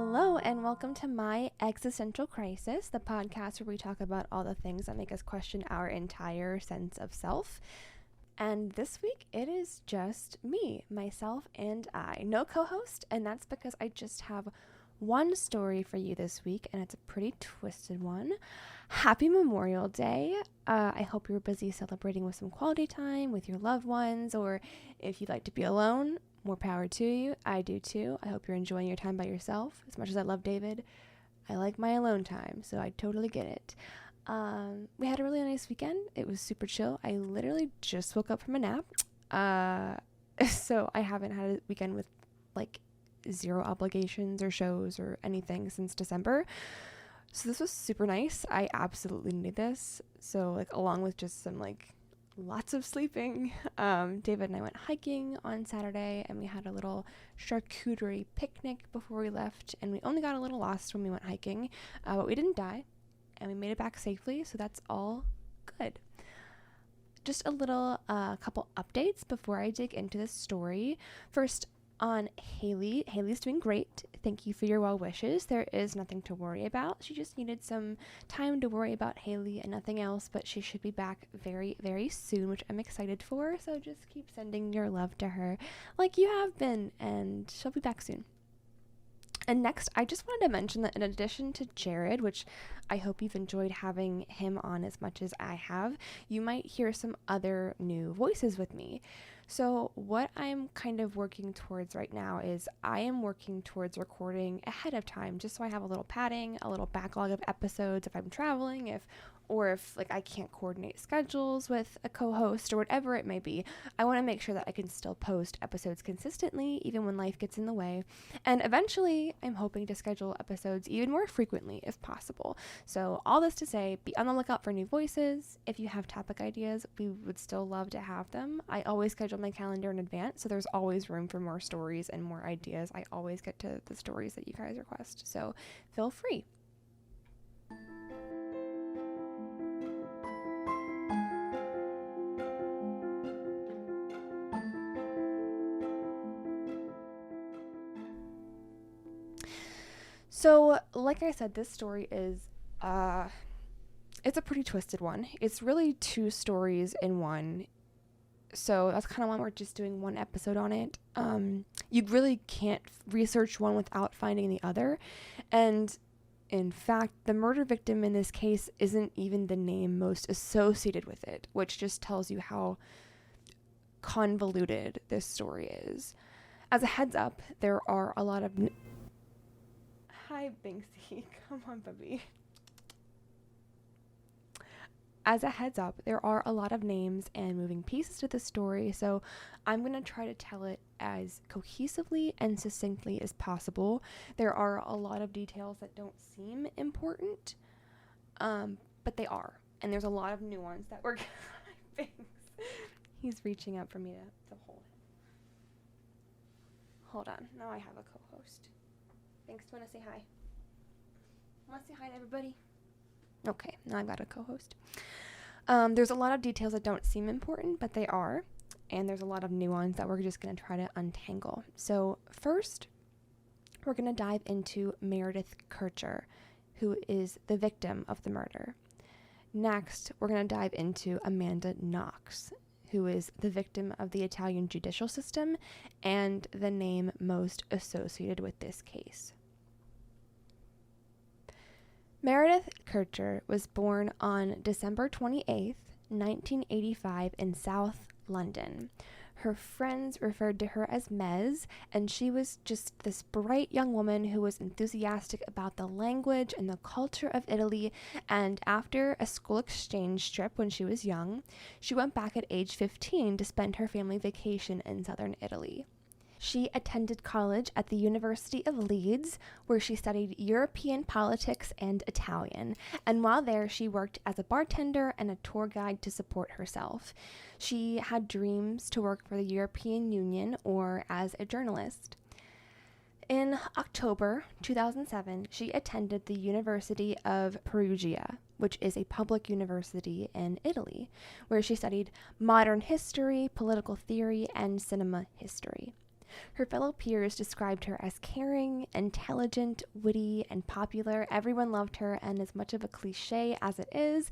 Hello and welcome to My Existential Crisis, the podcast where we talk about all the things that make us question our entire sense of self. And this week it is just me, myself, and I. No co-host, and that's because I just have one story for you this week, and it's a pretty twisted one. Happy Memorial Day. I hope you're busy celebrating with some quality time with your loved ones, or if you'd like to be alone, more power to you. I do too. I hope you're enjoying your time by yourself. As much as I love David, I like my alone time, so I totally get it. We had a really nice weekend. It was super chill. I literally just woke up from a nap. So I haven't had a weekend with like zero obligations or shows or anything since December. So this was super nice. I absolutely needed this. So like along with just some like lots of sleeping, David and I went hiking on Saturday, and we had a little charcuterie picnic before we left, and we only got a little lost when we went hiking, but we didn't die, and we made it back safely, so that's all good. Just a little couple updates before I dig into this story. First, on Haley. Haley's doing great. Thank you for your well wishes. There is nothing to worry about. She just needed some time to worry about Haley and nothing else, but she should be back very, very soon, which I'm excited for. So just keep sending your love to her like you have been, and she'll be back soon. And next, I just wanted to mention that in addition to Jared, which I hope you've enjoyed having him on as much as I have, you might hear some other new voices with me. So what I'm kind of working towards right now is I am working towards recording ahead of time, just so I have a little padding, a little backlog of episodes if I'm traveling, if like I can't coordinate schedules with a co-host or whatever it may be. I want to make sure that I can still post episodes consistently even when life gets in the way. And eventually I'm hoping to schedule episodes even more frequently if possible. So all this to say, be on the lookout for new voices. If you have topic ideas, we would still love to have them. I always schedule my calendar in advance, so there's always room for more stories and more ideas. I always get to the stories that you guys request, so feel free. So, like I said, this story is, it's a pretty twisted one. It's really two stories in one. So that's kind of why we're just doing one episode on it. You really can't research one without finding the other. And in fact, the murder victim in this case isn't even the name most associated with it, which just tells you how convoluted this story is. As a heads up, there are a lot of... Hi, Banksy. Come on, baby. As a heads up, there are a lot of names and moving pieces to the story, so I'm going to try to tell it as cohesively and succinctly as possible. There are a lot of details that don't seem important, but they are. And there's a lot of nuance that we're... He's reaching out for me to hold him. Hold on. Now I have a co-host. Thanks. Do you want to say hi? Want to say hi to everybody? Okay, now I've got a co-host. There's a lot of details that don't seem important, but they are. And there's a lot of nuance that we're just going to try to untangle. So first, we're going to dive into Meredith Kercher, who is the victim of the murder. Next, we're going to dive into Amanda Knox, who is the victim of the Italian judicial system and the name most associated with this case. Meredith Kercher was born on December 28th, 1985 in South London. Her friends referred to her as Mez, and she was just this bright young woman who was enthusiastic about the language and the culture of Italy, and after a school exchange trip when she was young, she went back at age 15 to spend her family vacation in southern Italy. She attended college at the University of Leeds, where she studied European politics and Italian, and while there she worked as a bartender and a tour guide to support herself. She had dreams to work for the European Union or as a journalist. In October 2007, she attended the University of Perugia, which is a public university in Italy, where she studied modern history, political theory, and cinema history. Her fellow peers described her as caring, intelligent, witty, and popular. Everyone loved her, and as much of a cliche as it is,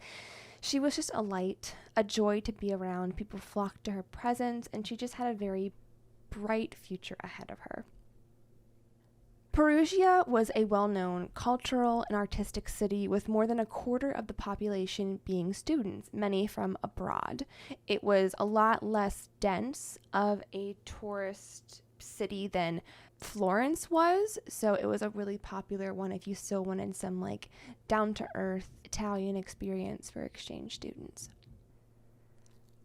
she was just a light, a joy to be around. People flocked to her presence, and she just had a very bright future ahead of her. Perugia was a well-known cultural and artistic city with more than a quarter of the population being students, many from abroad. It was a lot less dense of a tourist city than Florence was, so it was a really popular one if you still wanted some like down-to-earth Italian experience for exchange students.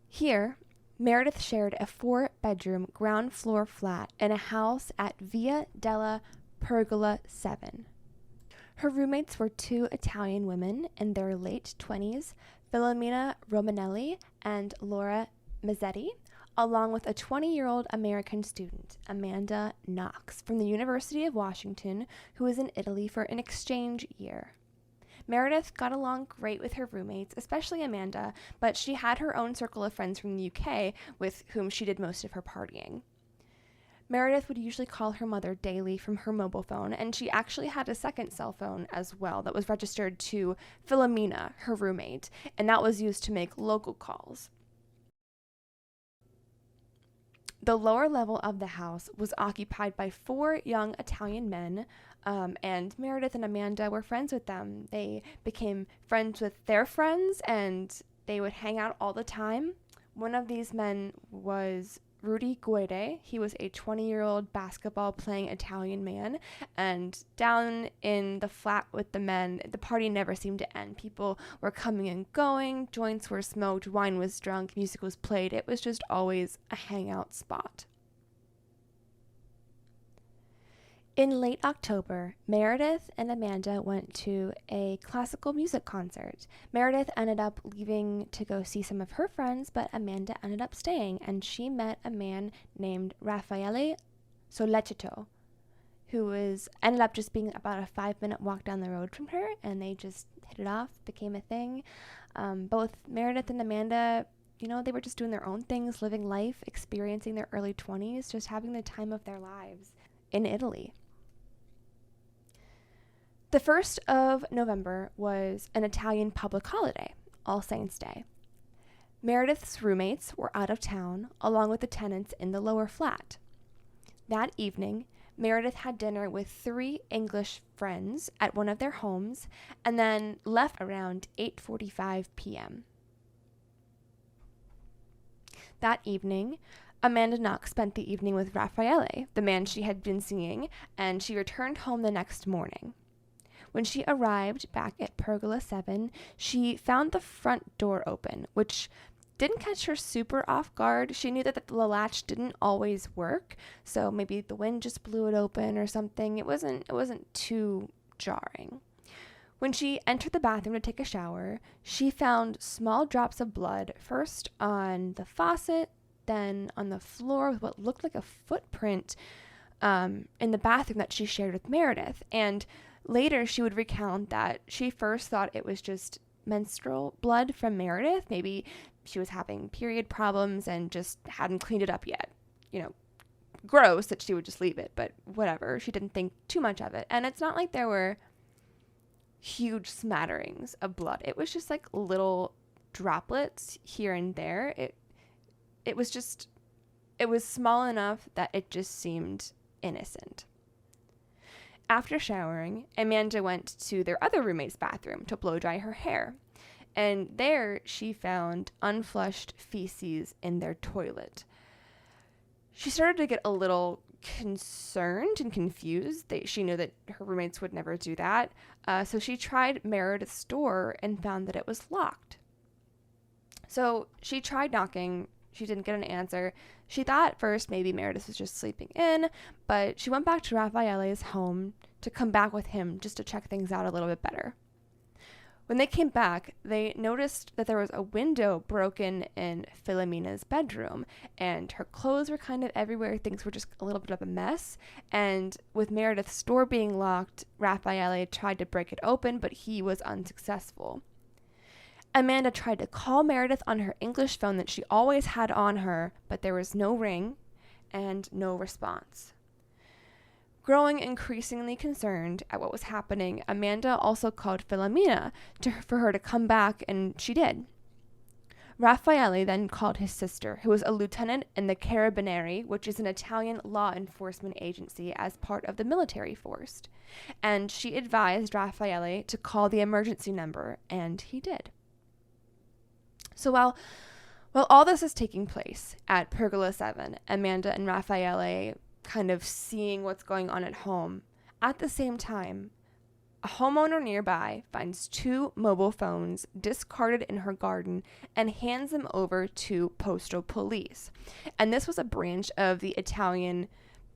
Here, Meredith shared a 4-bedroom ground floor flat in a house at Via della Pergola 7. Her roommates were 2 Italian women in their late 20s, Filomena Romanelli and Laura Mazzetti, along with a 20-year-old American student, Amanda Knox, from the University of Washington, who was in Italy for an exchange year. Meredith got along great with her roommates, especially Amanda, but she had her own circle of friends from the UK with whom she did most of her partying. Meredith would usually call her mother daily from her mobile phone, and she actually had a second cell phone as well that was registered to Filomena, her roommate, and that was used to make local calls. The lower level of the house was occupied by 4 young Italian men, and Meredith and Amanda were friends with them. They became friends with their friends, and they would hang out all the time. One of these men was Rudy Guede. He was a 20-year-old basketball-playing Italian man, and down in the flat with the men, the party never seemed to end. People were coming and going, joints were smoked, wine was drunk, music was played. It was just always a hangout spot. In late October, Meredith and Amanda went to a classical music concert. Meredith ended up leaving to go see some of her friends, but Amanda ended up staying, and she met a man named Raffaele Sollecito, who ended up just being about a 5-minute walk down the road from her, and they just hit it off, became a thing. Both Meredith and Amanda, they were just doing their own things, living life, experiencing their early 20s, just having the time of their lives in Italy. The 1st of November was an Italian public holiday, All Saints' Day. Meredith's roommates were out of town, along with the tenants in the lower flat. That evening, Meredith had dinner with 3 English friends at one of their homes, and then left around 8:45 p.m. That evening, Amanda Knox spent the evening with Raffaele, the man she had been seeing, and she returned home the next morning. When she arrived back at Pergola 7, she found the front door open, which didn't catch her super off guard. She knew that the latch didn't always work, so maybe the wind just blew it open or something. It wasn't too jarring. When she entered the bathroom to take a shower, she found small drops of blood, first on the faucet, then on the floor with what looked like a footprint in the bathroom that she shared with Meredith. And later, she would recount that she first thought it was just menstrual blood from Meredith. Maybe she was having period problems and just hadn't cleaned it up yet. Gross that she would just leave it, but whatever. She didn't think too much of it. And it's not like there were huge smatterings of blood. It was just like little droplets here and there. It was small enough that it just seemed innocent. After showering, Amanda went to their other roommate's bathroom to blow dry her hair, and there she found unflushed feces in their toilet. She started to get a little concerned and confused. She knew that her roommates would never do that, so she tried Meredith's door and found that it was locked. So she tried knocking. She didn't get an answer. She thought at first maybe Meredith was just sleeping in, but she went back to Raffaele's home to come back with him just to check things out a little bit better. When they came back, they noticed that there was a window broken in Filomena's bedroom, and her clothes were kind of everywhere. Things were just a little bit of a mess. And with Meredith's door being locked, Raffaele tried to break it open, but he was unsuccessful. Amanda tried to call Meredith on her English phone that she always had on her, but there was no ring. and no response. Growing increasingly concerned at what was happening, Amanda also called Filomena for her to come back, and she did. Raffaele then called his sister, who was a lieutenant in the Carabinieri, which is an Italian law enforcement agency as part of the military force, and she advised Raffaele to call the emergency number, and he did. So while all this is taking place at Pergola 7, Amanda and Raffaele kind of seeing what's going on at home, at the same time, a homeowner nearby finds 2 mobile phones discarded in her garden and hands them over to postal police. And this was a branch of the Italian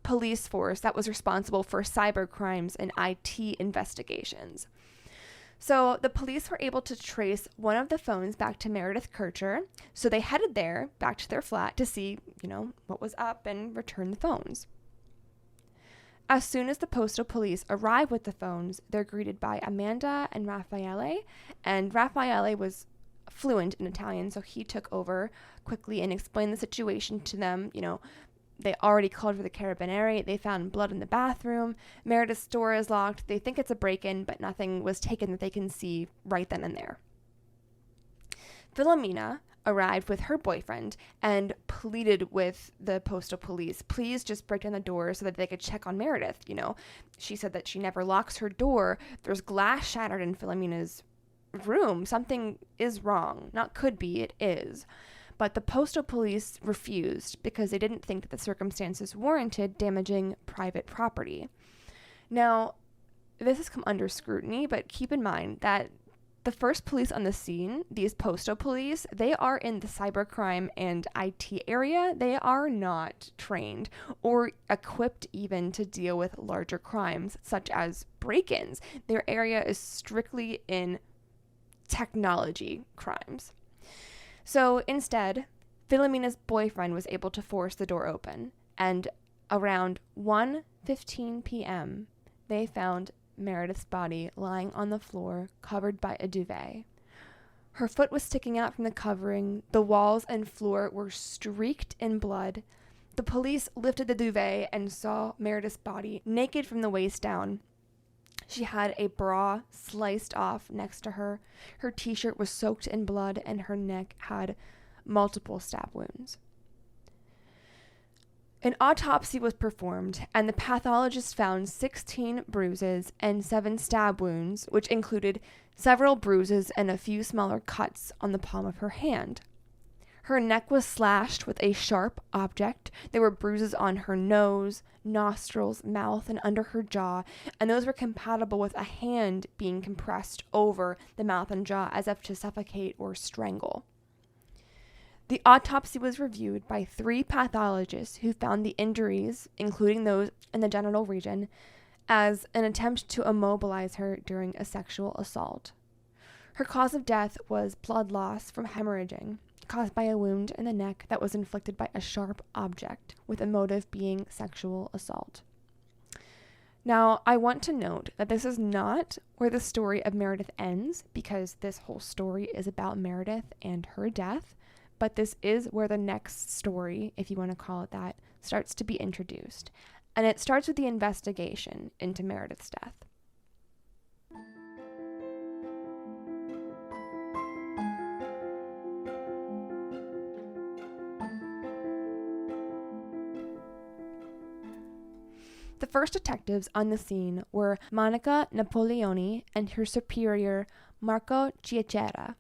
police force that was responsible for cyber crimes and IT investigations. So the police were able to trace one of the phones back to Meredith Kercher. So they headed there, back to their flat, to see, what was up and return the phones. As soon as the postal police arrive with the phones, they're greeted by Amanda and Raffaele. And Raffaele was fluent in Italian, so he took over quickly and explained the situation to them. They already called for the Carabinieri. They found blood in the bathroom. Meredith's door is locked. They think it's a break-in, but nothing was taken that they can see right then and there. Filomena arrived with her boyfriend and pleaded with the postal police, please just break down the door so that they could check on Meredith. She said that she never locks her door. There's glass shattered in Filomena's room. Something is wrong. Not could be, it is. But the postal police refused because they didn't think that the circumstances warranted damaging private property. Now, this has come under scrutiny, but keep in mind that the first police on the scene, these postal police, they are in the cybercrime and IT area. They are not trained or equipped even to deal with larger crimes, such as break-ins. Their area is strictly in technology crimes. So instead, Filomena's boyfriend was able to force the door open, and around 1:15 p.m., they found Meredith's body lying on the floor, covered by a duvet. Her foot was sticking out from the covering. The walls and floor were streaked in blood. The police lifted the duvet and saw Meredith's body naked from the waist down. She had a bra sliced off next to her. Her t-shirt was soaked in blood, and her neck had multiple stab wounds. An autopsy was performed, and the pathologist found 16 bruises and 7 stab wounds, which included several bruises and a few smaller cuts on the palm of her hand. Her neck was slashed with a sharp object. There were bruises on her nose, nostrils, mouth, and under her jaw, and those were compatible with a hand being compressed over the mouth and jaw as if to suffocate or strangle. The autopsy was reviewed by 3 pathologists who found the injuries, including those in the genital region, as an attempt to immobilize her during a sexual assault. Her cause of death was blood loss from hemorrhaging, caused by a wound in the neck that was inflicted by a sharp object, with a motive being sexual assault. Now, I want to note that this is not where the story of Meredith ends, because this whole story is about Meredith and her death, but this is where the next story, if you want to call it that, starts to be introduced. And it starts with the investigation into Meredith's death. The first detectives on the scene were Monica Napoleoni and her superior, Marco Chiechera.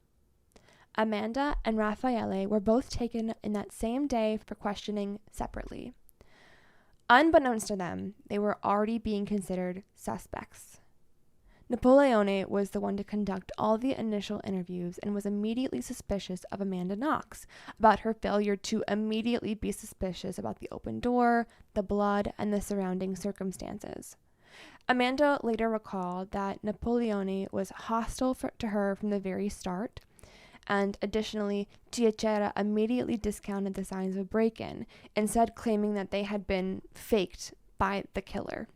Amanda and Raffaele were both taken in that same day for questioning separately. Unbeknownst to them, they were already being considered suspects. Napoleone was the one to conduct all the initial interviews and was immediately suspicious of Amanda Knox about her failure to immediately be suspicious about the open door, the blood, and the surrounding circumstances. Amanda later recalled that Napoleone was hostile to her from the very start, and additionally, Chiechera immediately discounted the signs of a break-in, instead claiming that they had been faked by the killer.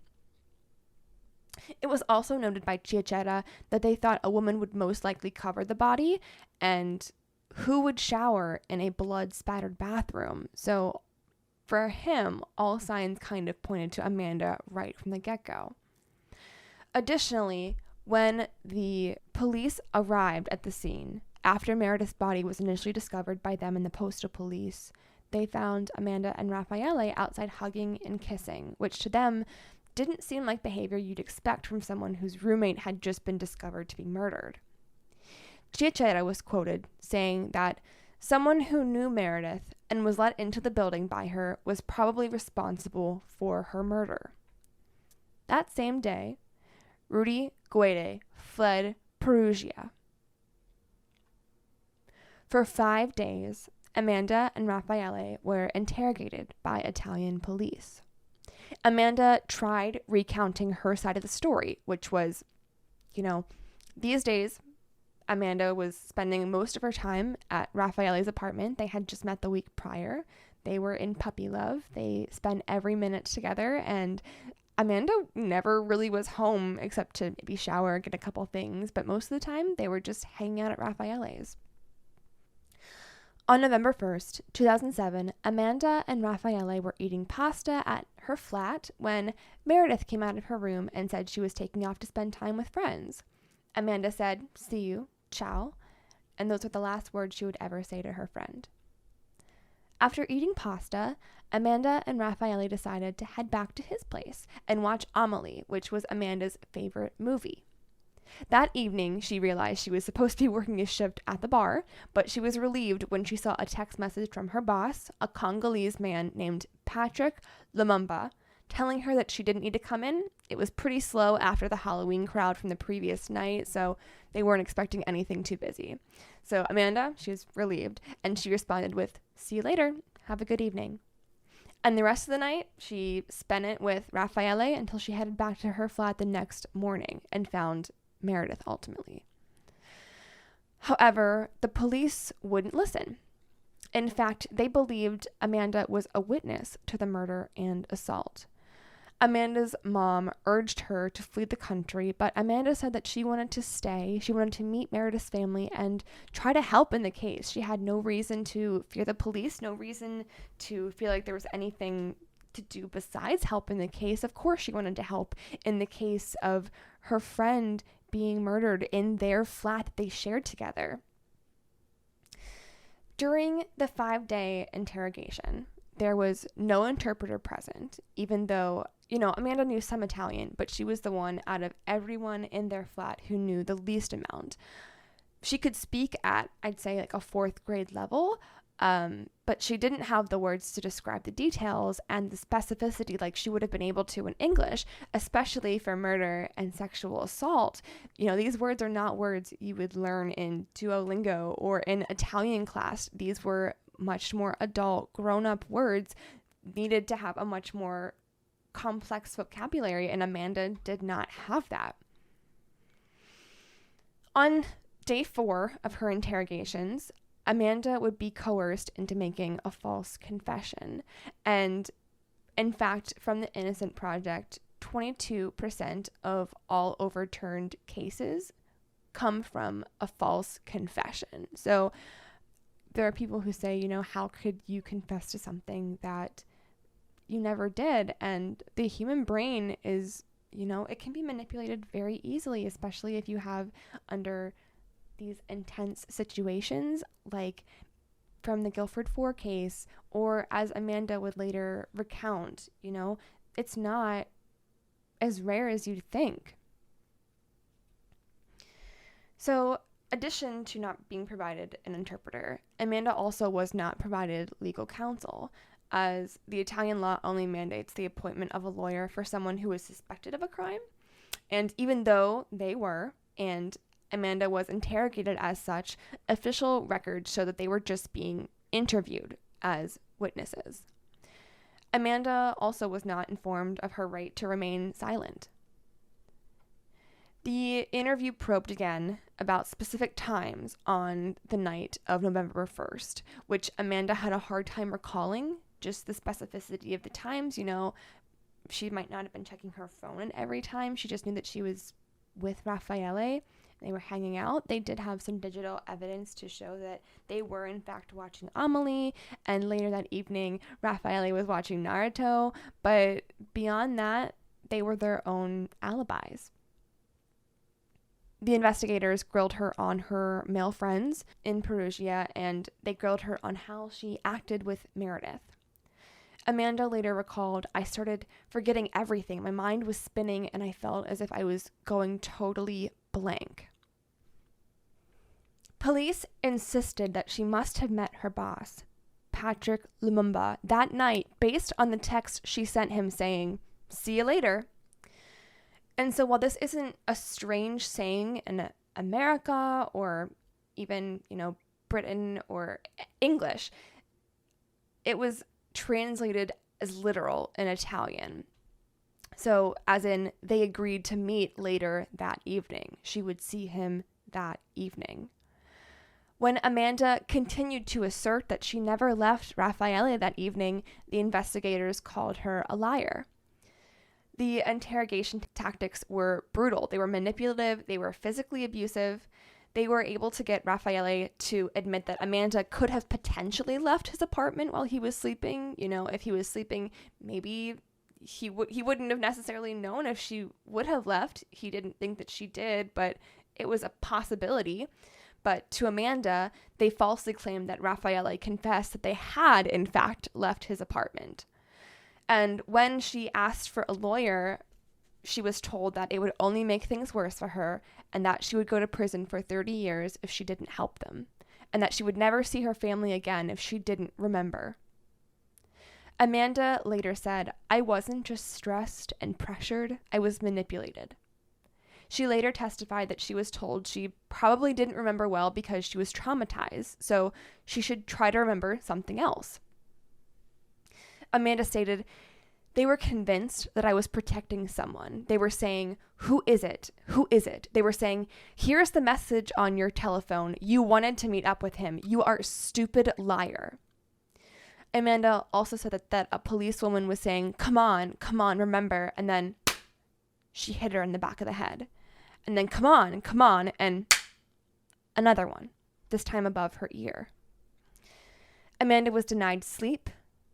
It was also noted by Chiechera that they thought a woman would most likely cover the body, and who would shower in a blood-spattered bathroom? So For him, all signs kind of pointed to Amanda right from the get-go. Additionally, when the police arrived at the scene, after Meredith's body was initially discovered by them and the postal police, they found Amanda and Raffaele outside hugging and kissing, which to them didn't seem like behavior you'd expect from someone whose roommate had just been discovered to be murdered. Kercher was quoted saying that someone who knew Meredith and was let into the building by her was probably responsible for her murder. That same day, Rudy Guede fled Perugia. For 5 days, Amanda and Raffaele were interrogated by Italian police. Amanda tried recounting her side of the story, which was, these days, Amanda was spending most of her time at Raffaele's apartment. They had just met the week prior. They were in puppy love. They spent every minute together, and Amanda never really was home except to maybe shower, get a couple things, but most of the time they were just hanging out at Raffaele's. On November 1st, 2007, Amanda and Raffaele were eating pasta at her flat when Meredith came out of her room and said she was taking off to spend time with friends. Amanda said, "See you, ciao," and those were the last words she would ever say to her friend. After eating pasta, Amanda and Raffaele decided to head back to his place and watch Amelie, which was Amanda's favorite movie. That evening, she realized she was supposed to be working a shift at the bar, but she was relieved when she saw a text message from her boss, a Congolese man named Patrick Lumumba, telling her that she didn't need to come in. It was pretty slow after the Halloween crowd from the previous night, so they weren't expecting anything too busy. So Amanda, she was relieved, and she responded with, "See you later. Have a good evening." And the rest of the night, she spent it with Raffaele until she headed back to her flat the next morning and found Meredith ultimately. However, the police wouldn't listen. In fact, they believed Amanda was a witness to the murder and assault. Amanda's mom urged her to flee the country, but Amanda said that she wanted to stay. She wanted to meet Meredith's family and try to help in the case. She had no reason to fear the police, no reason to feel like there was anything to do besides help in the case. Of course, she wanted to help in the case of her friend being murdered in their flat that they shared together. During the 5-day interrogation, there was no interpreter present, even though, Amanda knew some Italian, but she was the one out of everyone in their flat who knew the least amount. She could speak at, I'd say, like a 4th grade level, but she didn't have the words to describe the details and the specificity like she would have been able to in English, especially for murder and sexual assault. These words are not words you would learn in Duolingo or in Italian class. These were much more adult, grown-up words needed to have a much more complex vocabulary, and Amanda did not have that. On day 4 of her interrogations, Amanda would be coerced into making a false confession. And in fact, from the Innocent Project, 22% of all overturned cases come from a false confession. So there are people who say, how could you confess to something that you never did? And the human brain is, it can be manipulated very easily, especially if you have under these intense situations, like from the Guilford 4 case, or as Amanda would later recount, it's not as rare as you'd think. So, addition to not being provided an interpreter, Amanda also was not provided legal counsel, as the Italian law only mandates the appointment of a lawyer for someone who is suspected of a crime. And even though they were, and Amanda was interrogated as such, official records show that they were just being interviewed as witnesses. Amanda also was not informed of her right to remain silent. The interview probed again about specific times on the night of November 1st, which Amanda had a hard time recalling, just the specificity of the times. She might not have been checking her phone every time. She just knew that she was with Raffaele, They were hanging out. They did have some digital evidence to show that they were in fact watching Amelie, and later that evening Raffaele was watching Naruto, but beyond that, they were their own alibis. The investigators grilled her on her male friends in Perugia, and they grilled her on how she acted with Meredith. Amanda later recalled, "I started forgetting everything. My mind was spinning and I felt as if I was going totally blank." Police insisted that she must have met her boss, Patrick Lumumba, that night based on the text she sent him saying, "See you later." And so while this isn't a strange saying in America or even, Britain or English, it was translated as literal in Italian. So as in, they agreed to meet later that evening. She would see him that evening. When Amanda continued to assert that she never left Raffaele that evening, the investigators called her a liar. The interrogation tactics were brutal. They were manipulative. They were physically abusive. They were able to get Raffaele to admit that Amanda could have potentially left his apartment while he was sleeping. If he was sleeping, maybe he wouldn't have necessarily known if she would have left. He didn't think that she did, but it was a possibility. But to Amanda, they falsely claimed that Raffaele confessed that they had, in fact, left his apartment. And when she asked for a lawyer, she was told that it would only make things worse for her and that she would go to prison for 30 years if she didn't help them, and that she would never see her family again if she didn't remember. Amanda later said, "I wasn't just stressed and pressured, I was manipulated." She later testified that she was told she probably didn't remember well because she was traumatized, so she should try to remember something else. Amanda stated, "They were convinced that I was protecting someone. They were saying, 'Who is it? Who is it?' They were saying, 'Here's the message on your telephone. You wanted to meet up with him. You are a stupid liar.'" Amanda also said that a policewoman was saying, come on, remember," and then she hit her in the back of the head. And then, come on, and another one, this time above her ear. Amanda was denied sleep,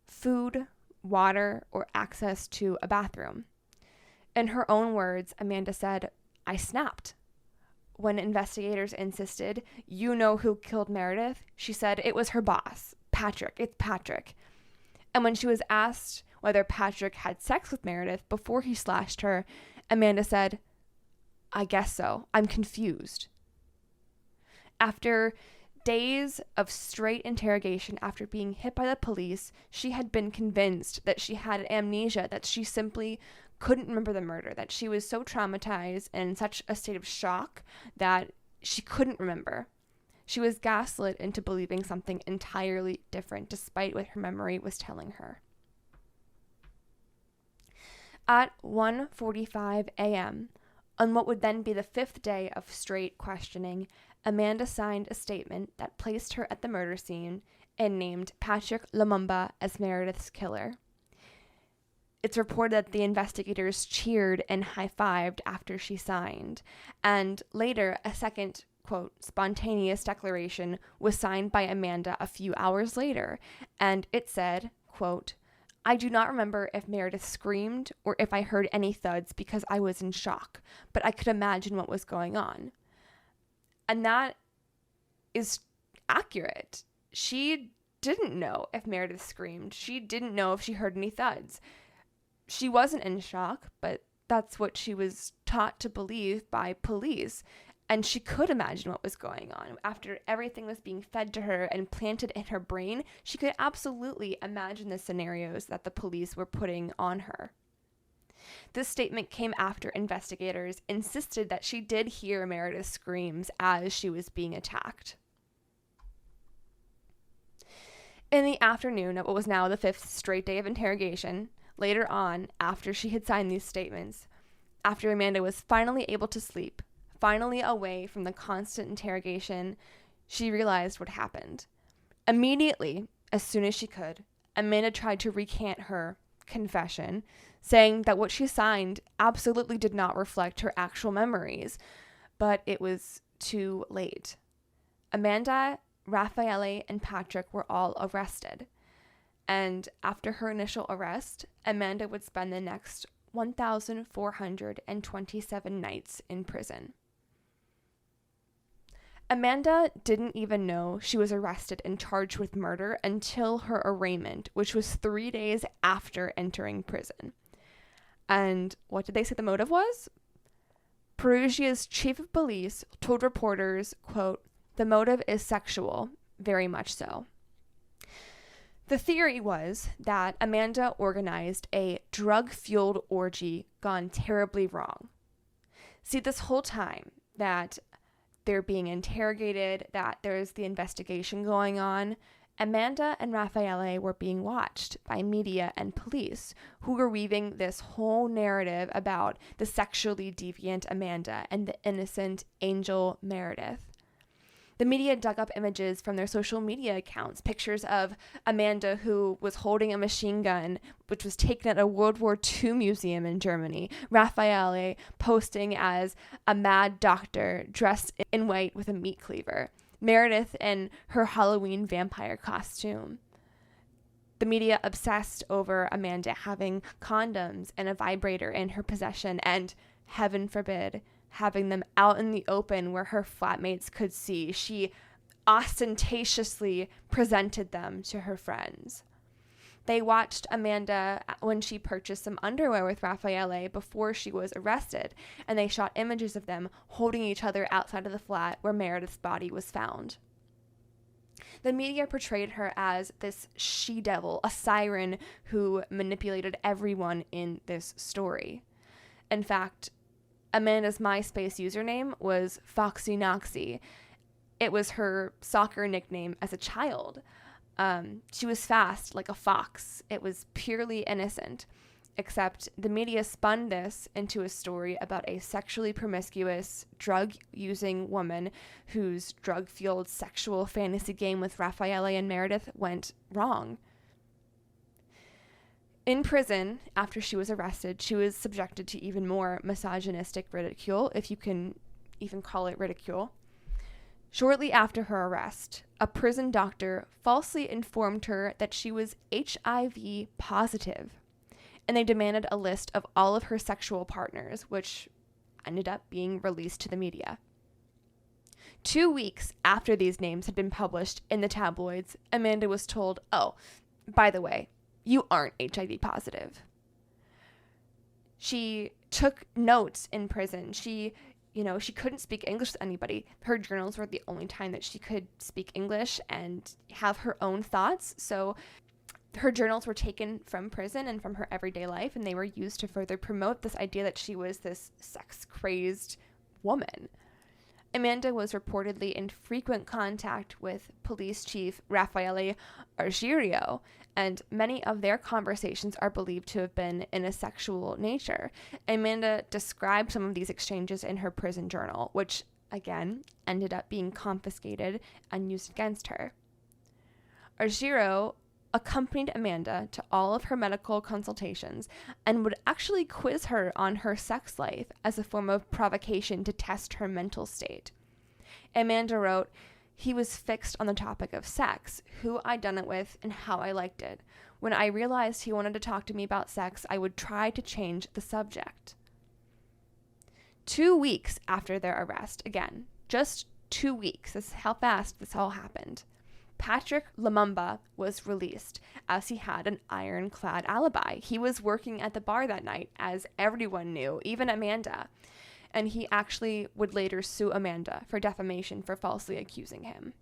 food, water, or access to a bathroom. In her own words, Amanda said, "I snapped." When investigators insisted, "You know who killed Meredith?" she said, "It was her boss, Patrick. It's Patrick." And when she was asked whether Patrick had sex with Meredith before he slashed her, Amanda said, "I guess so. I'm confused." After days of straight interrogation after being hit by the police, she had been convinced that she had amnesia, that she simply couldn't remember the murder, that she was so traumatized and in such a state of shock that she couldn't remember. She was gaslit into believing something entirely different, despite what her memory was telling her. At 1:45 a.m., on what would then be the 5th day of straight questioning, Amanda signed a statement that placed her at the murder scene and named Patrick Lumumba as Meredith's killer. It's reported that the investigators cheered and high-fived after she signed, and later a second, quote, spontaneous declaration was signed by Amanda a few hours later, and it said, quote, "I do not remember if Meredith screamed or if I heard any thuds because I was in shock, but I could imagine what was going on." And that is accurate. She didn't know if Meredith screamed. She didn't know if she heard any thuds. She wasn't in shock, but that's what she was taught to believe by police. And she could imagine what was going on. After everything was being fed to her and planted in her brain, she could absolutely imagine the scenarios that the police were putting on her. This statement came after investigators insisted that she did hear Meredith's screams as she was being attacked. In the afternoon of what was now the 5th straight day of interrogation, later on, after she had signed these statements, after Amanda was finally able to sleep, finally away from the constant interrogation, she realized what happened. Immediately, as soon as she could, Amanda tried to recant her confession, saying that what she signed absolutely did not reflect her actual memories. but it was too late. Amanda, Raffaele, and Patrick were all arrested. And after her initial arrest, Amanda would spend the next 1,427 nights in prison. Amanda didn't even know she was arrested and charged with murder until her arraignment, which was 3 days after entering prison. And what did they say the motive was? Perugia's chief of police told reporters, quote, "The motive is sexual, very much so." The theory was that Amanda organized a drug-fueled orgy gone terribly wrong. See, this whole time that they're being interrogated, that there's the investigation going on, Amanda and Raffaele were being watched by media and police who were weaving this whole narrative about the sexually deviant Amanda and the innocent angel Meredith. The media dug up images from their social media accounts, pictures of Amanda who was holding a machine gun, which was taken at a World War II museum in Germany. Raffaele posting as a mad doctor dressed in white with a meat cleaver. Meredith in her Halloween vampire costume. The media obsessed over Amanda having condoms and a vibrator in her possession and, heaven forbid, having them out in the open where her flatmates could see. She ostentatiously presented them to her friends. They watched Amanda when she purchased some underwear with Raffaele before she was arrested, and they shot images of them holding each other outside of the flat where Meredith's body was found. The media portrayed her as this she-devil, a siren who manipulated everyone in this story. In fact, Amanda's MySpace username was Foxy Noxy. It was her soccer nickname as a child. She was fast like a fox. It was purely innocent, except the media spun this into a story about a sexually promiscuous, drug-using woman whose drug-fueled sexual fantasy game with Raffaele and Meredith went wrong. In prison, after she was arrested, she was subjected to even more misogynistic ridicule, if you can even call it ridicule. Shortly after her arrest, a prison doctor falsely informed her that she was HIV positive, and they demanded a list of all of her sexual partners, which ended up being released to the media. 2 weeks after these names had been published in the tabloids, Amanda was told, "Oh, by the way, you aren't HIV positive." She took notes in prison. She couldn't speak English with anybody. Her journals were the only time that she could speak English and have her own thoughts. So her journals were taken from prison and from her everyday life, and they were used to further promote this idea that she was this sex-crazed woman. Amanda was reportedly in frequent contact with police chief Raffaele Argirio, and many of their conversations are believed to have been in a sexual nature. Amanda described some of these exchanges in her prison journal, which, again, ended up being confiscated and used against her. Argirio accompanied Amanda to all of her medical consultations and would actually quiz her on her sex life as a form of provocation to test her mental state. Amanda wrote, "He was fixed on the topic of sex, who I'd done it with, and how I liked it. When I realized he wanted to talk to me about sex, I would try to change the subject." 2 weeks after their arrest, again, just 2 weeks, this is how fast this all happened, Patrick Lumumba was released, as he had an ironclad alibi. He was working at the bar that night, as everyone knew, even Amanda. And he actually would later sue Amanda for defamation for falsely accusing him.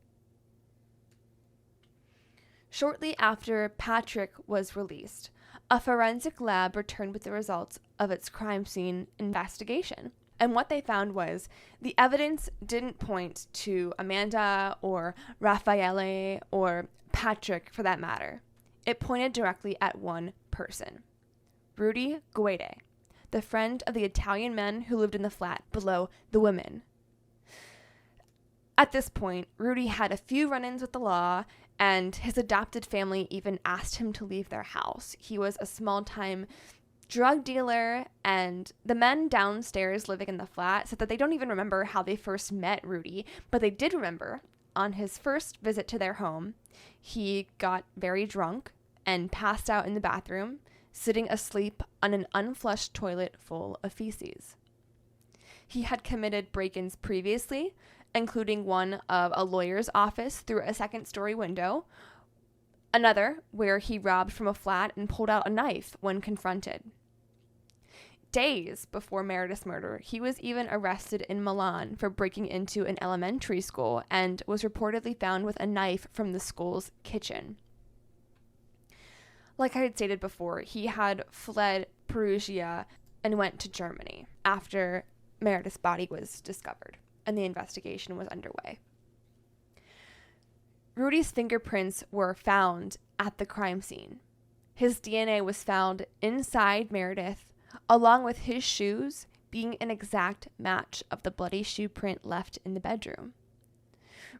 Shortly after Patrick was released, a forensic lab returned with the results of its crime scene investigation. And what they found was the evidence didn't point to Amanda or Raffaele or Patrick for that matter. It pointed directly at one person, Rudy Guede, the friend of the Italian men who lived in the flat below the women. At this point, Rudy had a few run-ins with the law, and his adopted family even asked him to leave their house. He was a small-time drug dealer and the men downstairs living in the flat said that they don't even remember how they first met Rudy, but they did remember on his first visit to their home, he got very drunk and passed out in the bathroom, sitting asleep on an unflushed toilet full of feces. He had committed break-ins previously, including one of a lawyer's office through a second-story window, another where he robbed from a flat and pulled out a knife when confronted. Days before Meredith's murder, he was even arrested in Milan for breaking into an elementary school and was reportedly found with a knife from the school's kitchen. Like I had stated before, he had fled Perugia and went to Germany after Meredith's body was discovered and the investigation was underway. Rudy's fingerprints were found at the crime scene. His DNA was found inside Meredith, along with his shoes being an exact match of the bloody shoe print left in the bedroom.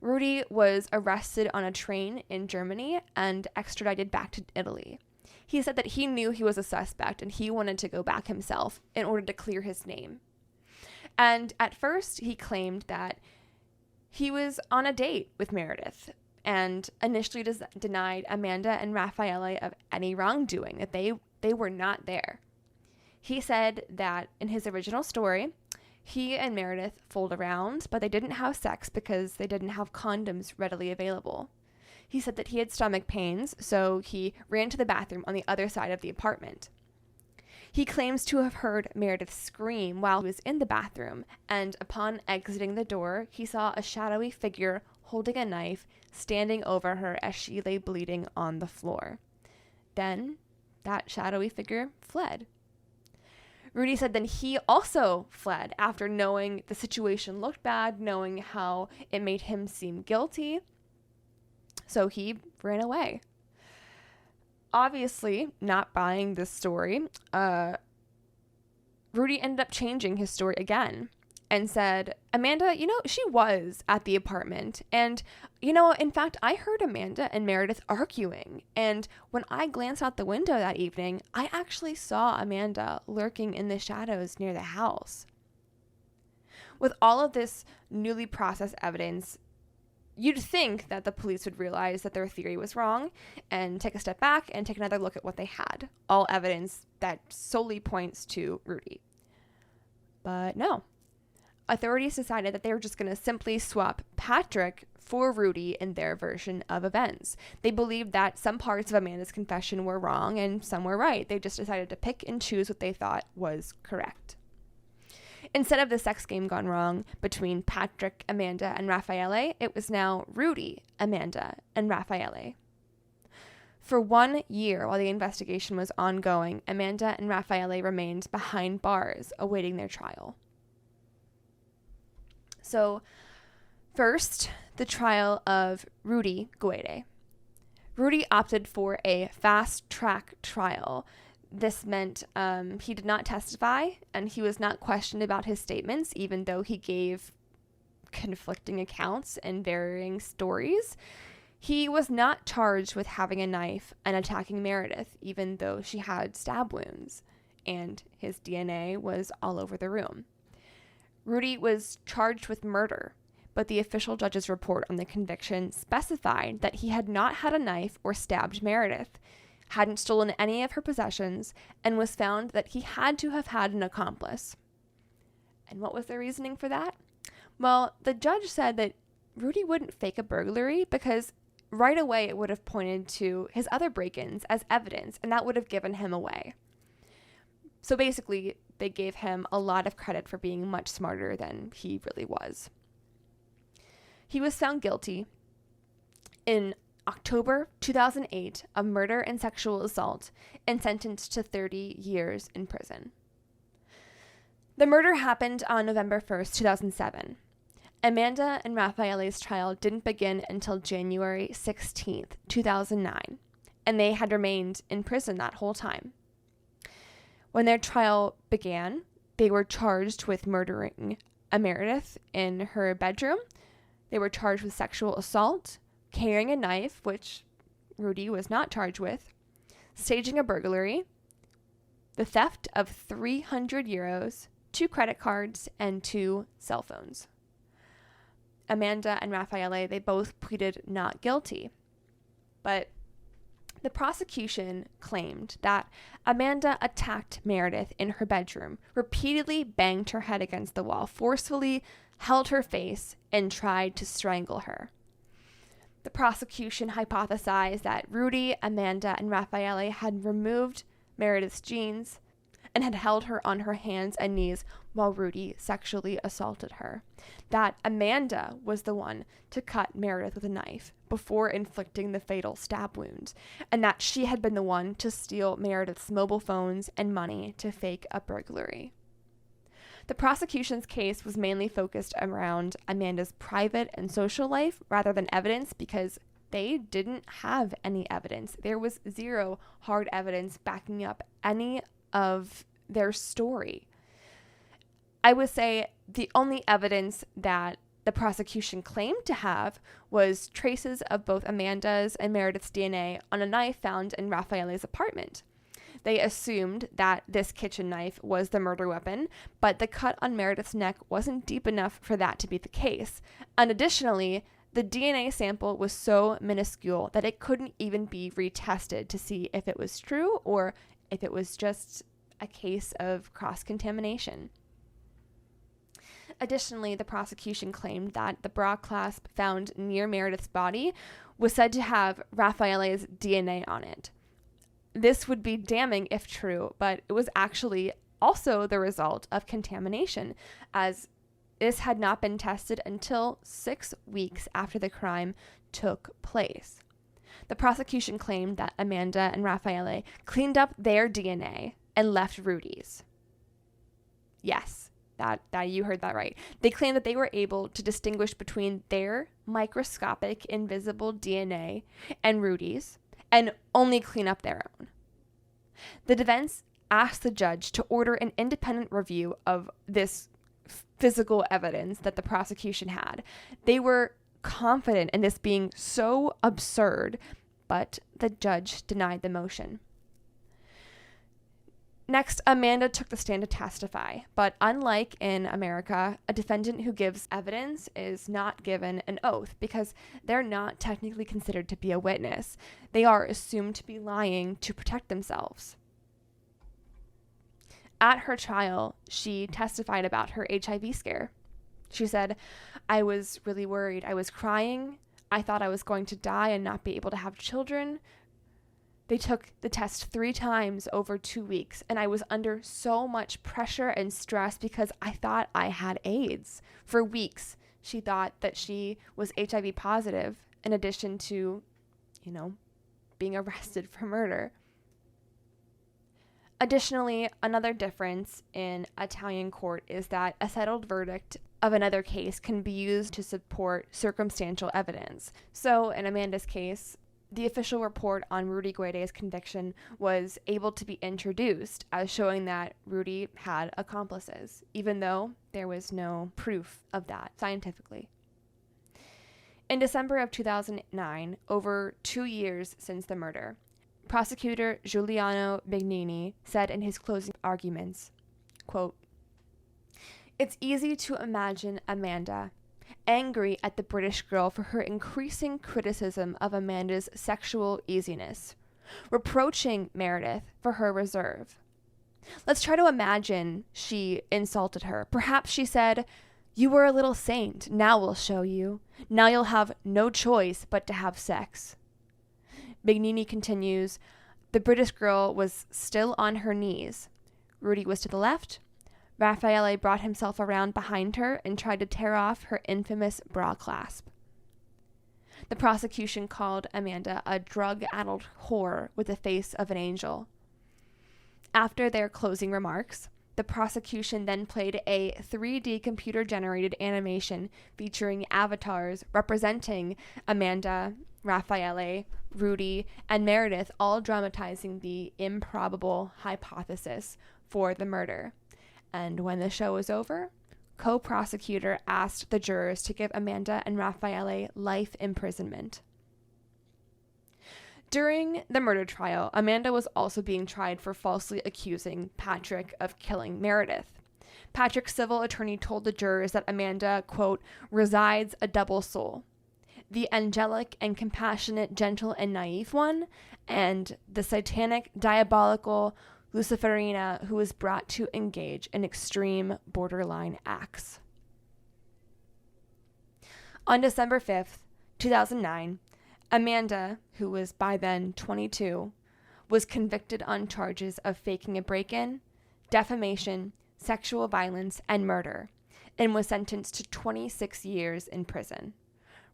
Rudy was arrested on a train in Germany and extradited back to Italy. He said that he knew he was a suspect and he wanted to go back himself in order to clear his name. And at first, he claimed that he was on a date with Meredith and initially denied Amanda and Raffaele of any wrongdoing, that they were not there. He said that in his original story, he and Meredith fooled around, but they didn't have sex because they didn't have condoms readily available. He said that he had stomach pains, so he ran to the bathroom on the other side of the apartment. He claims to have heard Meredith scream while he was in the bathroom, and upon exiting the door, he saw a shadowy figure holding a knife standing over her as she lay bleeding on the floor. Then, that shadowy figure fled. Rudy said then he also fled after knowing the situation looked bad, knowing how it made him seem guilty. So he ran away. Obviously, not buying this story, Rudy ended up changing his story again and said, Amanda, she was at the apartment. And, in fact, I heard Amanda and Meredith arguing. And when I glanced out the window that evening, I actually saw Amanda lurking in the shadows near the house. With all of this newly processed evidence, you'd think that the police would realize that their theory was wrong and take a step back and take another look at what they had. All evidence that solely points to Rudy. But no. Authorities decided that they were just going to simply swap Patrick for Rudy in their version of events. They believed that some parts of Amanda's confession were wrong and some were right. They just decided to pick and choose what they thought was correct. Instead of the sex game gone wrong between Patrick, Amanda, and Raffaele, it was now Rudy, Amanda, and Raffaele. For 1 year while the investigation was ongoing, Amanda and Raffaele remained behind bars awaiting their trial. So, first, the trial of Rudy Guede. Rudy opted for a fast-track trial. This meant he did not testify, and he was not questioned about his statements, even though he gave conflicting accounts and varying stories. He was not charged with having a knife and attacking Meredith, even though she had stab wounds, and his DNA was all over the room. Rudy was charged with murder, but the official judge's report on the conviction specified that he had not had a knife or stabbed Meredith, hadn't stolen any of her possessions, and was found that he had to have had an accomplice. And what was the reasoning for that? Well, the judge said that Rudy wouldn't fake a burglary because right away it would have pointed to his other break-ins as evidence, and that would have given him away. So basically, they gave him a lot of credit for being much smarter than he really was. He was found guilty in October 2008 of murder and sexual assault and sentenced to 30 years in prison. The murder happened on November 1st, 2007. Amanda and Raffaele's trial didn't begin until January 16th, 2009, and they had remained in prison that whole time. When their trial began, they were charged with murdering a Meredith in her bedroom. They were charged with sexual assault, carrying a knife, which Rudy was not charged with, staging a burglary, the theft of 300 euros, 2 credit cards, and 2 cell phones. Amanda and Raffaele, they both pleaded not guilty. But the prosecution claimed that Amanda attacked Meredith in her bedroom, repeatedly banged her head against the wall, forcefully held her face, and tried to strangle her. The prosecution hypothesized that Rudy, Amanda, and Raffaele had removed Meredith's jeans and had held her on her hands and knees while Rudy sexually assaulted her. That Amanda was the one to cut Meredith with a knife before inflicting the fatal stab wound, and that she had been the one to steal Meredith's mobile phones and money to fake a burglary. The prosecution's case was mainly focused around Amanda's private and social life rather than evidence because they didn't have any evidence. There was zero hard evidence backing up any of their story. I would say the only evidence that the prosecution claimed to have was traces of both Amanda's and Meredith's DNA on a knife found in Raffaele's apartment. They assumed that this kitchen knife was the murder weapon, but the cut on Meredith's neck wasn't deep enough for that to be the case. And additionally, the DNA sample was so minuscule that it couldn't even be retested to see if it was true or if it was just a case of cross-contamination. Additionally, the prosecution claimed that the bra clasp found near Meredith's body was said to have Raffaele's DNA on it. This would be damning if true, but it was actually also the result of contamination, as this had not been tested until 6 weeks after the crime took place. The prosecution claimed that Amanda and Raffaele cleaned up their DNA and left Rudy's. Yes, that you heard that right. They claimed that they were able to distinguish between their microscopic invisible DNA and Rudy's and only clean up their own. The defense asked the judge to order an independent review of this physical evidence that the prosecution had. They were confident in this being so absurd, but the judge denied the motion. Next, Amanda took the stand to testify, but unlike in America, a defendant who gives evidence is not given an oath because they're not technically considered to be a witness. They are assumed to be lying to protect themselves. At her trial, she testified about her HIV scare. She said, "I was really worried. I was crying. I thought I was going to die and not be able to have children. They took the test 3 times over 2 weeks, and I was under so much pressure and stress because I thought I had AIDS. For weeks, she thought that she was HIV positive, in addition to, being arrested for murder." Additionally, another difference in Italian court is that a settled verdict of another case can be used to support circumstantial evidence. So, in Amanda's case, the official report on Rudy Guede's conviction was able to be introduced as showing that Rudy had accomplices, even though there was no proof of that scientifically. In December of 2009, over 2 years since the murder, prosecutor Giuliano Bignini said in his closing arguments, quote, "It's easy to imagine Amanda angry at the British girl for her increasing criticism of Amanda's sexual easiness, reproaching Meredith for her reserve. Let's try to imagine she insulted her. Perhaps she said, 'You were a little saint. Now we'll show you. Now you'll have no choice but to have sex.'" Bignini continues, "The British girl was still on her knees. Rudy was to the left. Raffaele brought himself around behind her and tried to tear off her infamous bra clasp." The prosecution called Amanda a drug-addled whore with the face of an angel. After their closing remarks, the prosecution then played a 3D computer-generated animation featuring avatars representing Amanda, Raffaele, Rudy, and Meredith, all dramatizing the improbable hypothesis for the murder. And when the show was over, co-prosecutor asked the jurors to give Amanda and Raffaele life imprisonment. During the murder trial, Amanda was also being tried for falsely accusing Patrick of killing Meredith. Patrick's civil attorney told the jurors that Amanda, quote, resides a double soul. The angelic and compassionate, gentle and naive one, and the satanic, diabolical Luciferina who was brought to engage in extreme borderline acts. On December 5th, 2009, Amanda, who was by then 22, was convicted on charges of faking a break-in, defamation, sexual violence, and murder, and was sentenced to 26 years in prison.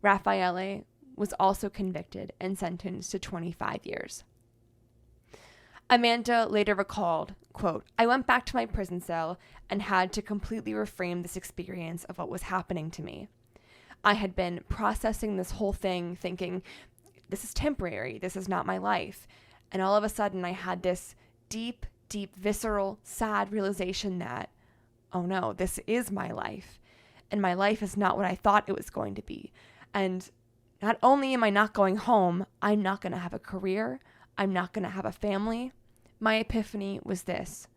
Raffaele was also convicted and sentenced to 25 years. Amanda later recalled, quote, I went back to my prison cell and had to completely reframe this experience of what was happening to me. I had been processing this whole thing, thinking, this is temporary, this is not my life. And all of a sudden I had this deep, visceral, sad realization that, oh no, this is my life. And my life is not what I thought it was going to be. And not only am I not going home, I'm not going to have a career. I'm not going to have a family. My epiphany was this.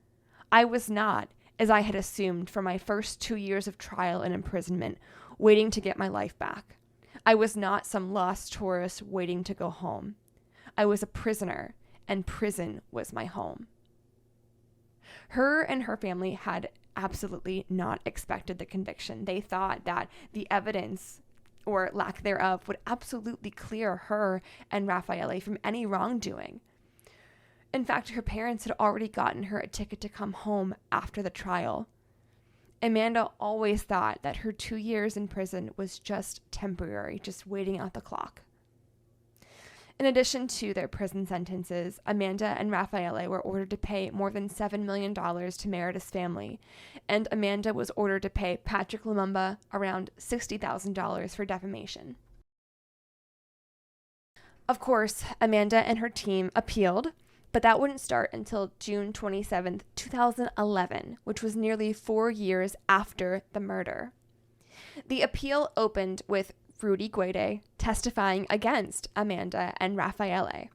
I was not, as I had assumed for my first 2 years of trial and imprisonment, waiting to get my life back. I was not some lost tourist waiting to go home. I was a prisoner, and prison was my home. Her and her family had absolutely not expected the conviction. They thought that the evidence, or lack thereof, would absolutely clear her and Raffaele from any wrongdoing. In fact, her parents had already gotten her a ticket to come home after the trial. Amanda always thought that her 2 years in prison was just temporary, just waiting out the clock. In addition to their prison sentences, Amanda and Raffaele were ordered to pay more than $7 million to Meredith's family, and Amanda was ordered to pay Patrick Lumumba around $60,000 for defamation. Of course, Amanda and her team appealed, but that wouldn't start until June 27, 2011, which was nearly 4 years after the murder. The appeal opened with Rudy Guede testifying against Amanda and Raffaele.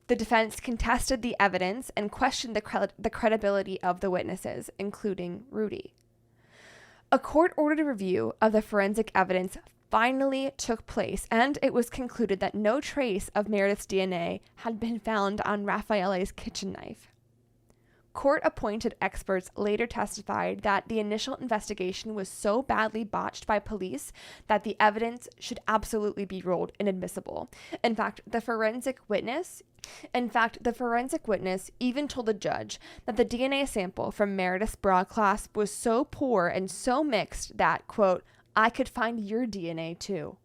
The defense contested the evidence and questioned the credibility of the witnesses, including Rudy. A court-ordered review of the forensic evidence finally took place, and it was concluded that no trace of Meredith's DNA had been found on Raffaele's kitchen knife. Court-appointed experts later testified that the initial investigation was so badly botched by police that the evidence should absolutely be ruled inadmissible. In fact, the forensic witness even told the judge that the DNA sample from Meredith's bra clasp was so poor and so mixed that, quote, I could find your DNA too.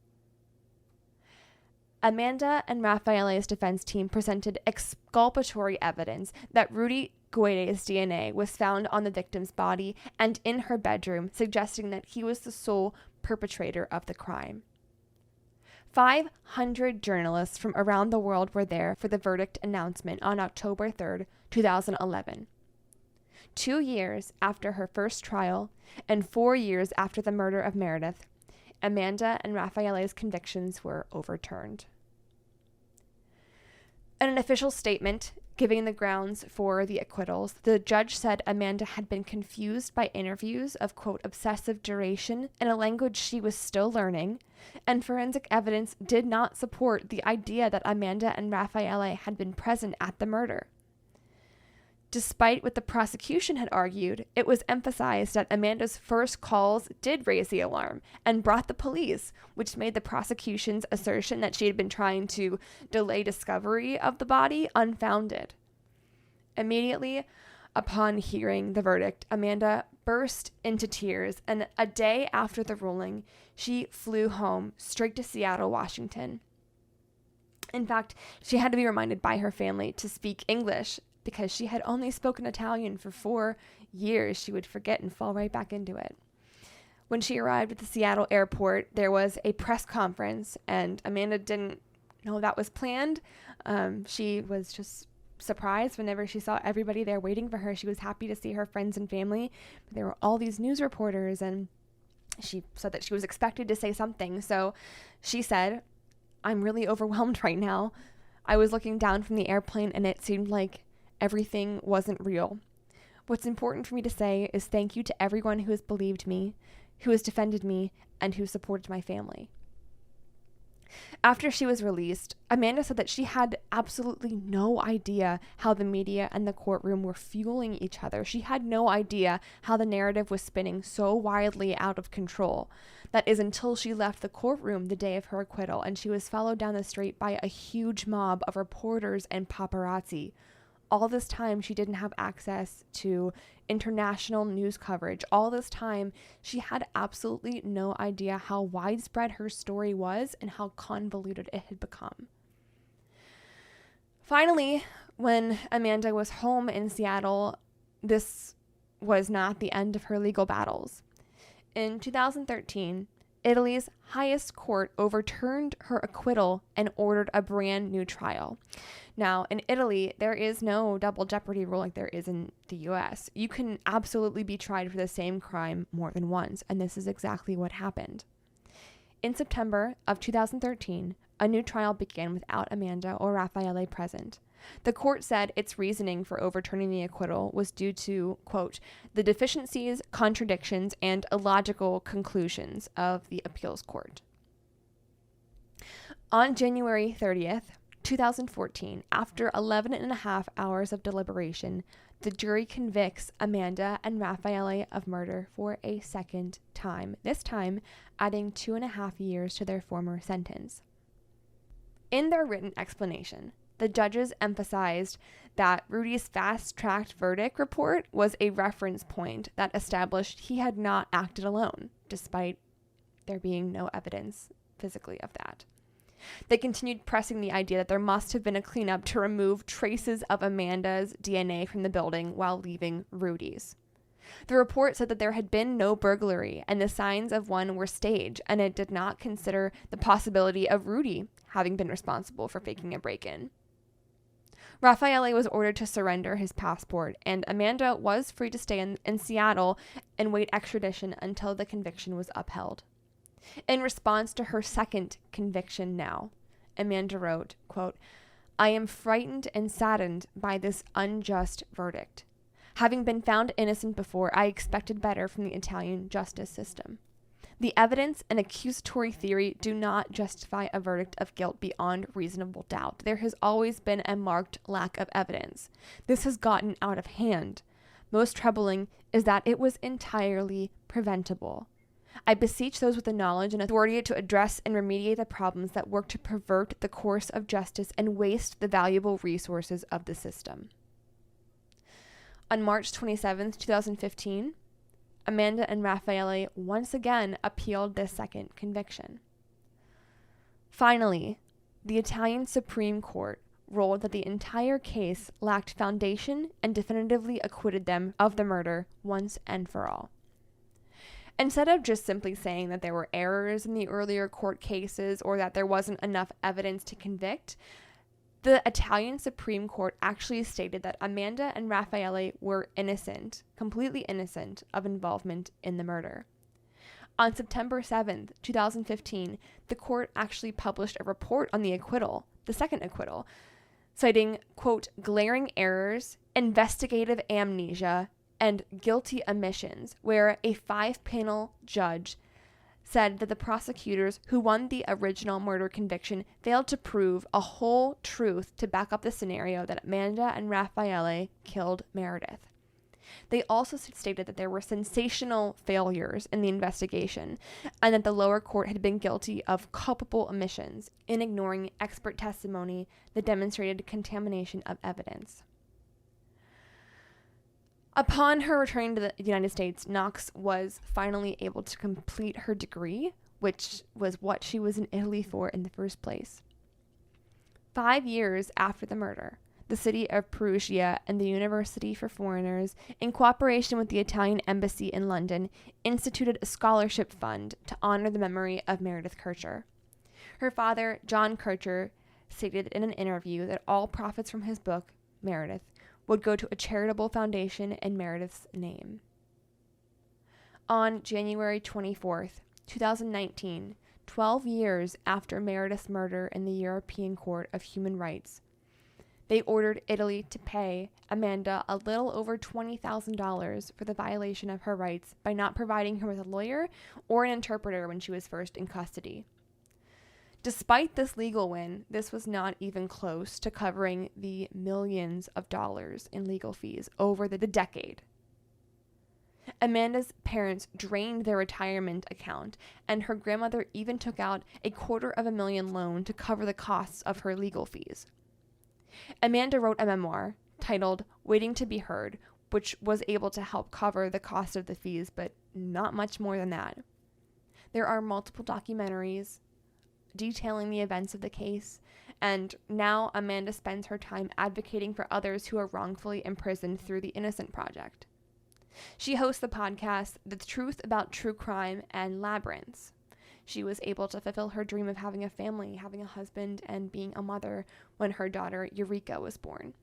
Amanda and Raffaele's defense team presented exculpatory evidence that Rudy Guede's DNA was found on the victim's body and in her bedroom, suggesting that he was the sole perpetrator of the crime. 500 journalists from around the world were there for the verdict announcement on October 3rd, 2011. 2 years after her first trial and 4 years after the murder of Meredith, Amanda and Raffaele's convictions were overturned. In an official statement giving the grounds for the acquittals, the judge said Amanda had been confused by interviews of, quote, obsessive duration in a language she was still learning, and forensic evidence did not support the idea that Amanda and Raffaele had been present at the murder. Despite what the prosecution had argued, it was emphasized that Amanda's first calls did raise the alarm and brought the police, which made the prosecution's assertion that she had been trying to delay discovery of the body unfounded. Immediately upon hearing the verdict, Amanda burst into tears, and a day after the ruling, she flew home straight to Seattle, Washington. In fact, she had to be reminded by her family to speak English because she had only spoken Italian for 4 years. She would forget and fall right back into it. When she arrived at the Seattle airport, there was a press conference, and Amanda didn't know that was planned. She was just surprised whenever she saw everybody there waiting for her. She was happy to see her friends and family, but there were all these news reporters, and she said that she was expected to say something. So she said, I'm really overwhelmed right now. I was looking down from the airplane and it seemed like everything wasn't real. What's important for me to say is thank you to everyone who has believed me, who has defended me, and who supported my family. After she was released, Amanda said that she had absolutely no idea how the media and the courtroom were fueling each other. She had no idea how the narrative was spinning so wildly out of control. That is until she left the courtroom the day of her acquittal and she was followed down the street by a huge mob of reporters and paparazzi. All this time, she didn't have access to international news coverage. All this time, she had absolutely no idea how widespread her story was and how convoluted it had become. Finally, when Amanda was home in Seattle, this was not the end of her legal battles. In 2013, Italy's highest court overturned her acquittal and ordered a brand new trial. Now, in Italy, there is no double jeopardy rule like there is in the US. You can absolutely be tried for the same crime more than once, and this is exactly what happened. In September of 2013, a new trial began without Amanda or Raffaele present. The court said its reasoning for overturning the acquittal was due to, quote, the deficiencies, contradictions, and illogical conclusions of the appeals court. On January 30th, 2014, after 11 and a half hours of deliberation, the jury convicts Amanda and Raffaele of murder for a second time, this time adding 2.5 years to their former sentence. In their written explanation, the judges emphasized that Rudy's fast-tracked verdict report was a reference point that established he had not acted alone, despite there being no evidence physically of that. They continued pressing the idea that there must have been a cleanup to remove traces of Amanda's DNA from the building while leaving Rudy's. The report said that there had been no burglary and the signs of one were staged, and it did not consider the possibility of Rudy having been responsible for faking a break-in. Raffaele was ordered to surrender his passport, and Amanda was free to stay in Seattle and wait extradition until the conviction was upheld. In response to her second conviction now, Amanda wrote, quote, I am frightened and saddened by this unjust verdict. Having been found innocent before, I expected better from the Italian justice system. The evidence and accusatory theory do not justify a verdict of guilt beyond reasonable doubt. There has always been a marked lack of evidence. This has gotten out of hand. Most troubling is that it was entirely preventable. I beseech those with the knowledge and authority to address and remediate the problems that work to pervert the course of justice and waste the valuable resources of the system. On March 27, 2015, Amanda and Raffaele once again appealed this second conviction. Finally, the Italian Supreme Court ruled that the entire case lacked foundation and definitively acquitted them of the murder once and for all. Instead of just simply saying that there were errors in the earlier court cases or that there wasn't enough evidence to convict, the Italian Supreme Court actually stated that Amanda and Raffaele were innocent, completely innocent, of involvement in the murder. On September 7th, 2015, the court actually published a report on the acquittal, the second acquittal, citing, quote, glaring errors, investigative amnesia, and guilty omissions, where a 5-panel judge said that the prosecutors who won the original murder conviction failed to prove a whole truth to back up the scenario that Amanda and Raffaele killed Meredith. They also stated that there were sensational failures in the investigation and that the lower court had been guilty of culpable omissions in ignoring expert testimony that demonstrated contamination of evidence. Upon her returning to the United States, Knox was finally able to complete her degree, which was what she was in Italy for in the first place. 5 years after the murder, the city of Perugia and the University for Foreigners, in cooperation with the Italian Embassy in London, instituted a scholarship fund to honor the memory of Meredith Kercher. Her father, John Kercher, stated in an interview that all profits from his book, Meredith, would go to a charitable foundation in Meredith's name. On January 24th, 2019, 12 years after Meredith's murder in the European Court of Human Rights, they ordered Italy to pay Amanda a little over $20,000 for the violation of her rights by not providing her with a lawyer or an interpreter when she was first in custody. Despite this legal win, this was not even close to covering the millions of dollars in legal fees over the decade. Amanda's parents drained their retirement account, and her grandmother even took out $250,000 loan to cover the costs of her legal fees. Amanda wrote a memoir titled Waiting to be Heard, which was able to help cover the cost of the fees, but not much more than that. There are multiple documentaries detailing the events of the case, and now Amanda spends her time advocating for others who are wrongfully imprisoned through the Innocent Project. She hosts the podcast The Truth About True Crime and Labyrinths. She was able to fulfill her dream of having a family, having a husband, and being a mother when her daughter Eureka was born.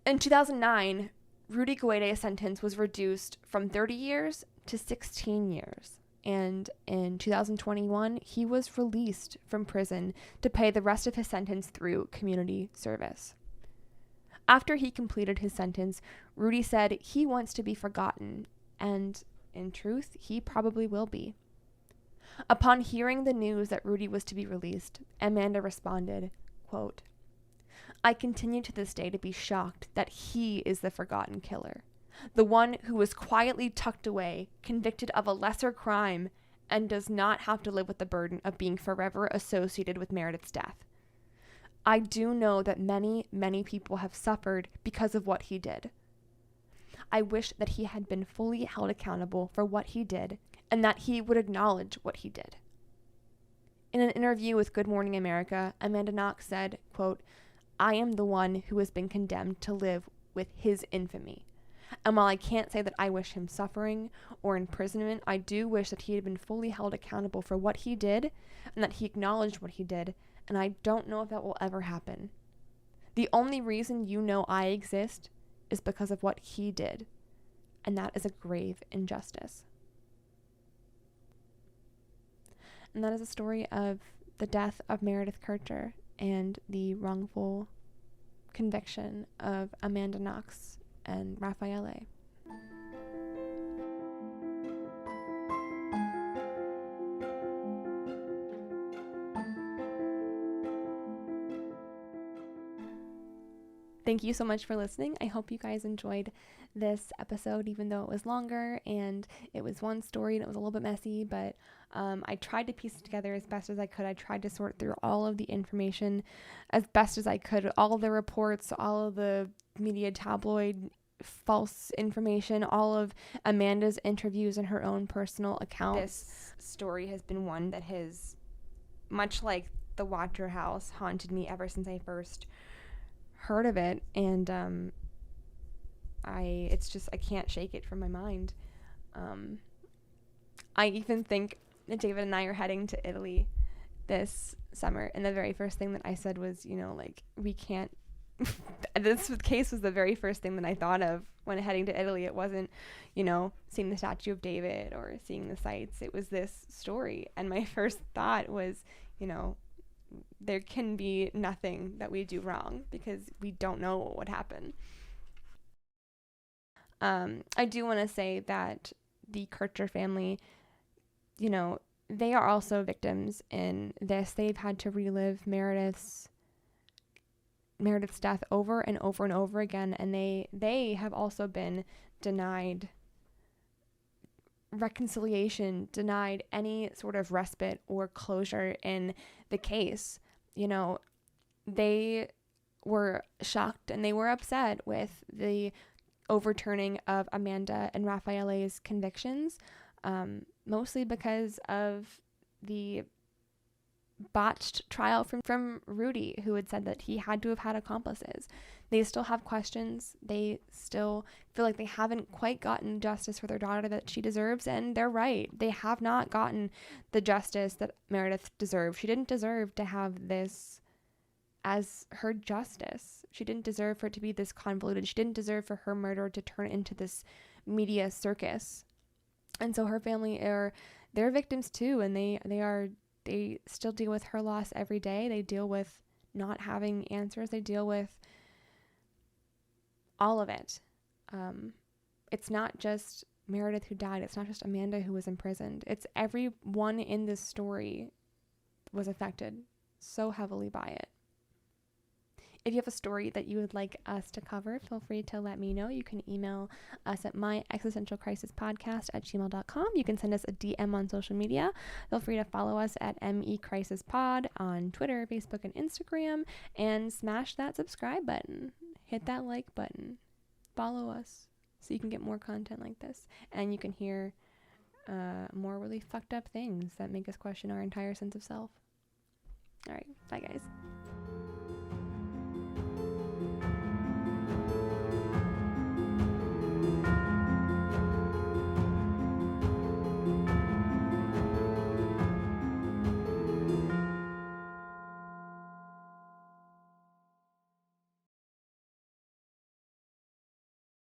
In 2009, Rudy Guede's sentence was reduced from 30 years to 16 years. And in 2021, he was released from prison to pay the rest of his sentence through community service. After he completed his sentence, Rudy said he wants to be forgotten, and in truth, he probably will be. Upon hearing the news that Rudy was to be released, Amanda responded, quote, "I continue to this day to be shocked that he is the forgotten killer, the one who was quietly tucked away, convicted of a lesser crime, and does not have to live with the burden of being forever associated with Meredith's death. I do know that many, many people have suffered because of what he did. I wish that he had been fully held accountable for what he did and that he would acknowledge what he did." In an interview with Good Morning America, Amanda Knox said, quote, "I am the one who has been condemned to live with his infamy. And while I can't say that I wish him suffering or imprisonment, I do wish that he had been fully held accountable for what he did and that he acknowledged what he did, and I don't know if that will ever happen. The only reason you know I exist is because of what he did, and that is a grave injustice." And that is a story of the death of Meredith Kercher and the wrongful conviction of Amanda Knox and Raffaele. Thank you so much for listening. I hope you guys enjoyed this episode, even though it was longer and it was one story and it was a little bit messy, but I tried to piece it together as best as I could. I tried to sort through all of the information as best as I could, all of the reports, all of the media tabloid false information, all of Amanda's interviews and her own personal accounts. This story has been one that has, much like the Watcher House, haunted me ever since I first heard of it, and I can't shake it from my mind. I even think that David and I are heading to Italy this summer, and the very first thing that I said was, we can't this case was the very first thing that I thought of when heading to Italy. It wasn't, seeing the Statue of David or seeing the sights. It was this story, and my first thought was, there can be nothing that we do wrong because we don't know what would happen. I do want to say that the Kercher family, they are also victims in this. They've had to relive Meredith's death over and over and over again, and they have also been denied reconciliation, denied any sort of respite or closure in the case. They were shocked and they were upset with the overturning of Amanda and Raffaele's convictions, mostly because of the botched trial from Rudy, who had said that he had to have had accomplices. They still have questions. They still feel like they haven't quite gotten justice for their daughter that she deserves, and they're right. They have not gotten the justice that Meredith deserved. She didn't deserve to have this as her justice. She didn't deserve for it to be this convoluted. She didn't deserve for her murder to turn into this media circus. And so her family they're victims too, and they still deal with her loss every day. They deal with not having answers. They deal with all of it. It's not just Meredith who died. It's not just Amanda who was imprisoned. It's everyone in this story was affected so heavily by it. If you have a story that you would like us to cover, feel free to let me know. You can email us at myexistentialcrisispodcast@gmail.com. You can send us a DM on social media. Feel free to follow us at MECrisisPod on Twitter, Facebook, and Instagram. And smash that subscribe button. Hit that like button. Follow us so you can get more content like this. And you can hear more really fucked up things that make us question our entire sense of self. All right. Bye, guys.